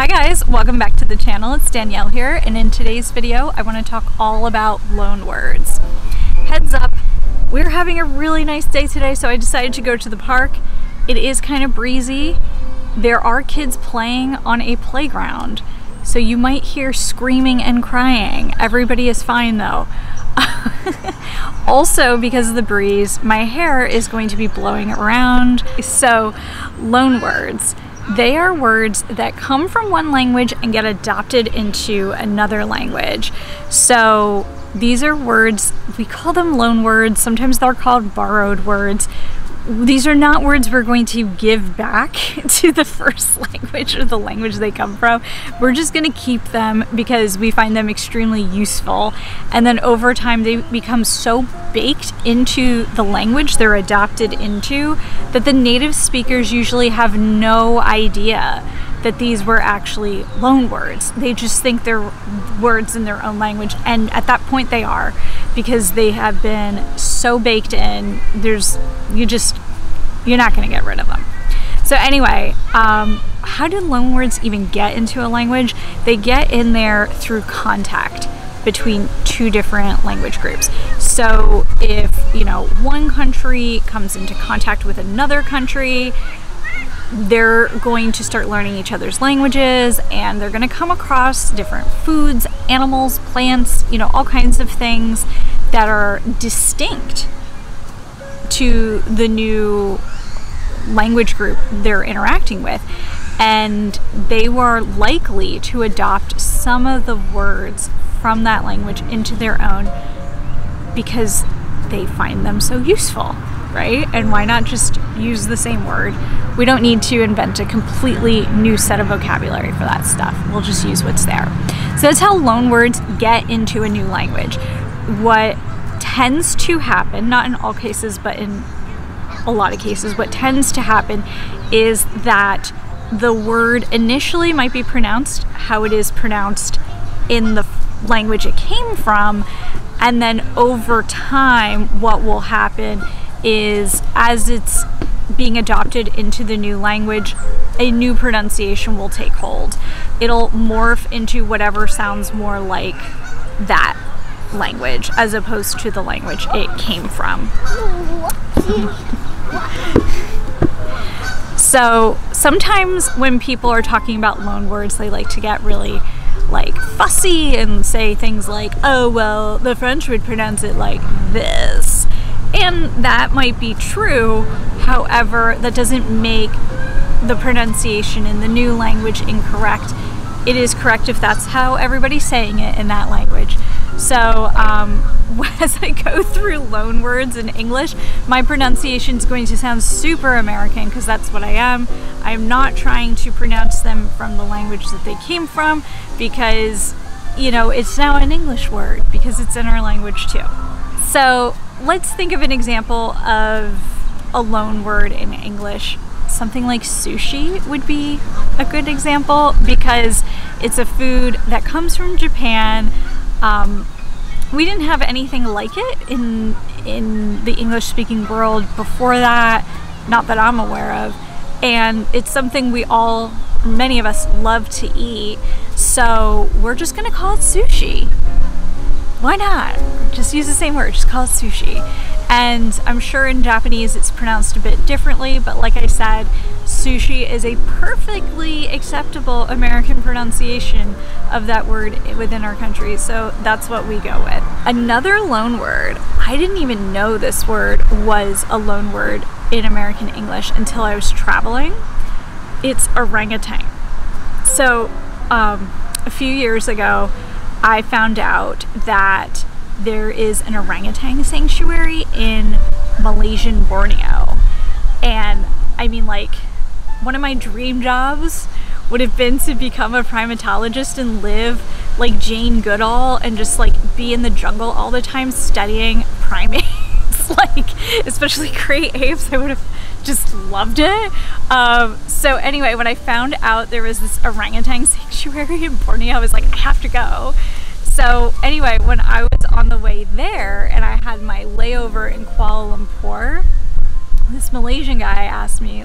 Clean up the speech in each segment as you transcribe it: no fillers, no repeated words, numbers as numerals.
Hi guys, welcome back to the channel. It's Danielle here, and in today's video I want to talk all about loan words. Heads up, we're having a really nice day today, so I decided to go to the park. It is kind of breezy. There are kids playing on a playground, so you might hear screaming and crying. Everybody is fine though. Also, because of the breeze, my hair is going to be blowing around. So, loan words. They are words that come from one language and get adopted into another language. So these are words, we call them loan words, sometimes they're called borrowed words. These are not words we're going to give back to the first language or the language they come from. We're just going to keep them because we find them extremely useful. And then over time they become so baked into the language they're adopted into that the native speakers usually have no idea that these were actually loan words. They just think they're words in their own language, and at that point they are, because they have been so baked in, you're not gonna get rid of them. So anyway, how do loan words even get into a language? They get in there through contact between two different language groups. So if, one country comes into contact with another country, they're going to start learning each other's languages, and they're going to come across different foods, animals, plants, all kinds of things that are distinct to the new language group they're interacting with. And they were likely to adopt some of the words from that language into their own because they find them so useful, right? And why not just use the same word? We don't need to invent a completely new set of vocabulary for that stuff. We'll just use what's there. So that's how loan words get into a new language. What tends to happen, not in all cases, but in a lot of cases, what tends to happen is that the word initially might be pronounced how it is pronounced in the language it came from, and then over time what will happen is, as it's being adopted into the new language, a new pronunciation will take hold. It'll morph into whatever sounds more like that language as opposed to the language it came from. So sometimes when people are talking about loan words, they like to get really fussy and say things like, oh well, the French would pronounce it like this. And that might be true, however, that doesn't make the pronunciation in the new language incorrect. It is correct if that's how everybody's saying it in that language. So as I go through loan words in English, my pronunciation is going to sound super American because that's what I am. I'm not trying to pronounce them from the language that they came from because, it's now an English word because it's in our language too. So let's think of an example of a loan word in English. Something like sushi would be a good example because it's a food that comes from Japan. We didn't have anything like it in the English-speaking world before that, not that I'm aware of, and it's something many of us love to eat, so we're just gonna call it sushi. Why not? Just use the same word, just call it sushi. And I'm sure in Japanese it's pronounced a bit differently, but like I said, sushi is a perfectly acceptable American pronunciation of that word within our country, so that's what we go with. Another loan word, I didn't even know this word was a loan word in American English until I was traveling. It's orangutan. So a few years ago, I found out that there is an orangutan sanctuary in Malaysian Borneo. And I mean, one of my dream jobs would have been to become a primatologist and live like Jane Goodall and just be in the jungle all the time studying primates, especially great apes. I would have just loved it. So anyway, when I found out there was this orangutan sanctuary in Borneo, I was like, I have to go. So anyway, when I was on the way there and I had my layover in Kuala Lumpur, this Malaysian guy asked me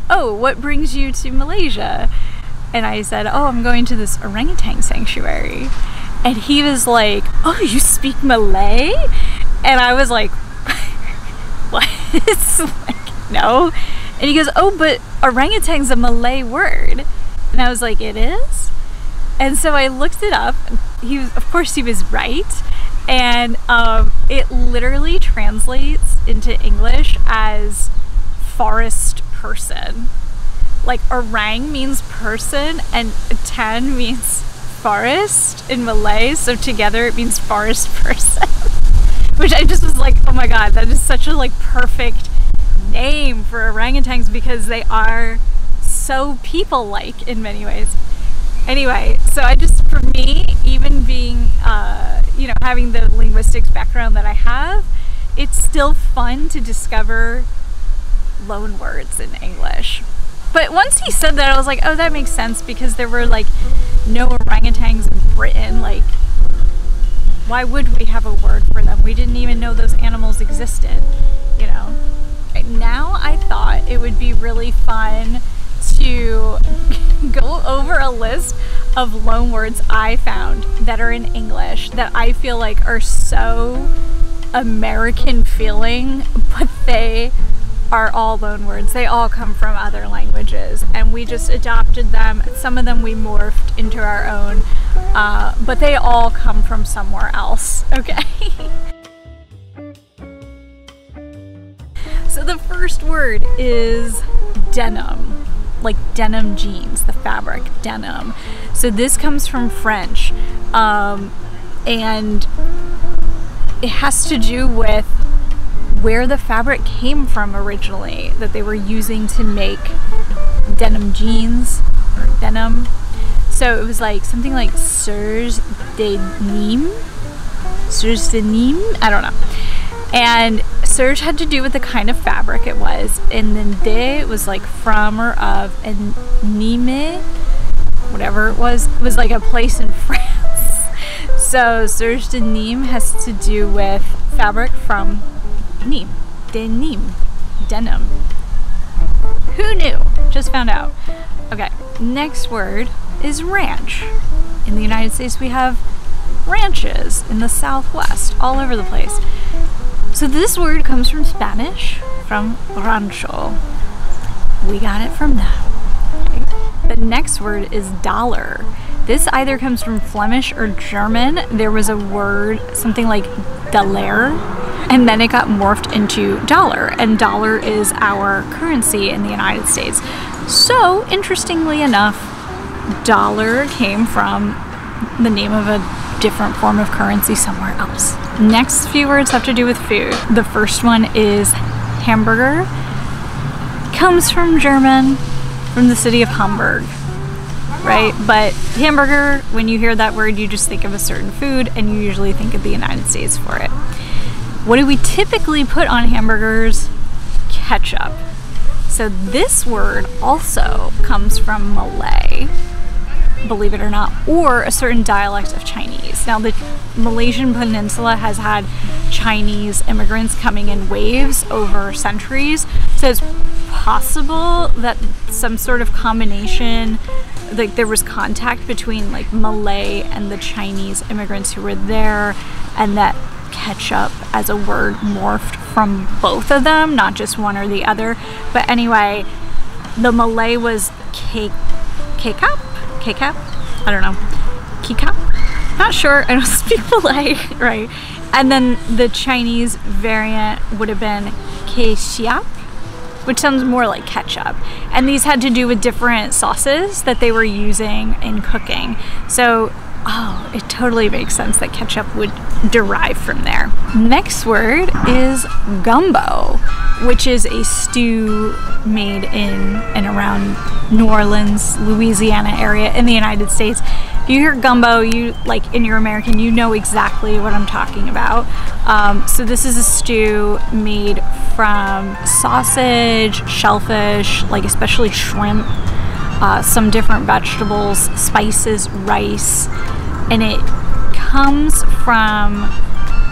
oh, what brings you to Malaysia? And I said, oh, I'm going to this orangutan sanctuary. And he was like, oh, you speak Malay? And I was like, what? Like, no. And he goes, oh, but orangutan's a Malay word. And I was like, it is? And so I looked it up. Of course he was right. And it literally translates into English as forest person. Like orang means person and tan means forest in Malay, so together it means forest person. Which I just was like, oh my god, that is such a like perfect name for orangutans because they are so people-like in many ways. Anyway, so I just, for me, even being, you know, having the linguistics background that I have, it's still fun to discover loan words in English. But once he said that, I was like, oh, that makes sense because there were like no orangutans in Britain. Like, why would we have a word for them? We didn't even know those animals existed, you know? Now I thought it would be really fun to go over a list of loan words I found that are in English that I feel like are so American feeling, but they are all loan words. They all come from other languages and we just adopted them. Some of them we morphed into our own, but they all come from somewhere else, okay? So the first word is denim, like denim jeans, the fabric, denim. So this comes from French, and it has to do with where the fabric came from originally that they were using to make denim jeans or denim. So it was like something like serge de Nîmes, I don't know. And serge had to do with the kind of fabric it was, and then de was like from or of, and Nîmes, whatever it was like a place in France. So serge de Nîmes has to do with fabric from Nîmes, denim, denim. Who knew? Just found out. Okay, next word is ranch. In the United States we have ranches in the Southwest, all over the place. So this word comes from Spanish, from rancho. We got it from that. Okay. The next word is dollar. This either comes from Flemish or German. There was a word, something like daler, and then it got morphed into dollar, and dollar is our currency in the United States. So, interestingly enough, dollar came from the name of a different form of currency somewhere else. Next few words have to do with food. The first one is hamburger. Comes from German, from the city of Hamburg, right? But hamburger, when you hear that word, you just think of a certain food, and you usually think of the United States for it. What do we typically put on hamburgers? Ketchup. So this word also comes from Malay, believe it or not, or a certain dialect of Chinese. Now the Malaysian peninsula has had Chinese immigrants coming in waves over centuries, so it's possible that some sort of combination, like there was contact between like Malay and the Chinese immigrants who were there, and that ketchup as a word morphed from both of them, not just one or the other. But anyway, the Malay was kecap, I don't know, kecap, not sure, I don't speak Malay, right? And then the Chinese variant would have been kesiap, which sounds more like ketchup. And these had to do with different sauces that they were using in cooking. So, oh, it totally makes sense that ketchup would derive from there. Next word is gumbo, which is a stew made in and around New Orleans, Louisiana area in the United States. If you hear gumbo, you like in your American, you know exactly what I'm talking about. So this is a stew made from sausage, shellfish, like especially shrimp, some different vegetables, spices, rice, and it comes from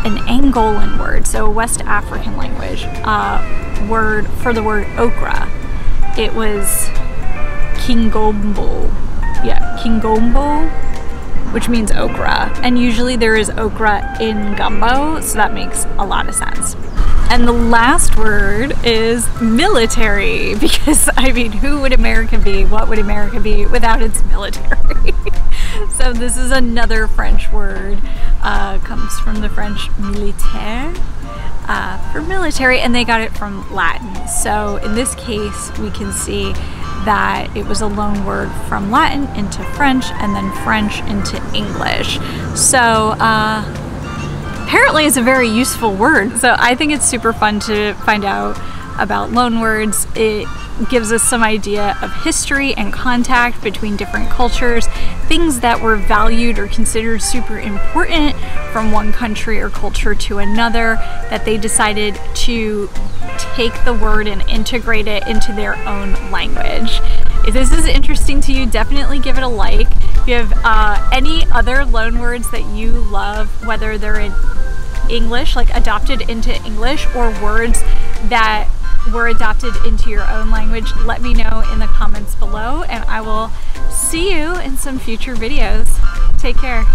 an Angolan word, so a West African language, word for the word okra. It was kingombo, Yeah, kingombo, which means okra. And usually there is okra in gumbo, so that makes a lot of sense. And the last word is military, because I mean, who would America be? What would America be without its military? So this is another French word, comes from the French militaire, for military, and they got it from Latin. So in this case, we can see that it was a loan word from Latin into French, and then French into English. So apparently it's a very useful word. So I think it's super fun to find out about loan words. It gives us some idea of history and contact between different cultures, things that were valued or considered super important from one country or culture to another, that they decided to take the word and integrate it into their own language. If this is interesting to you, definitely give it a like. If you have any other loan words that you love, whether they're in English, like adopted into English, or words that were adopted into your own language, let me know in the comments below, and I will see you in some future videos. Take care.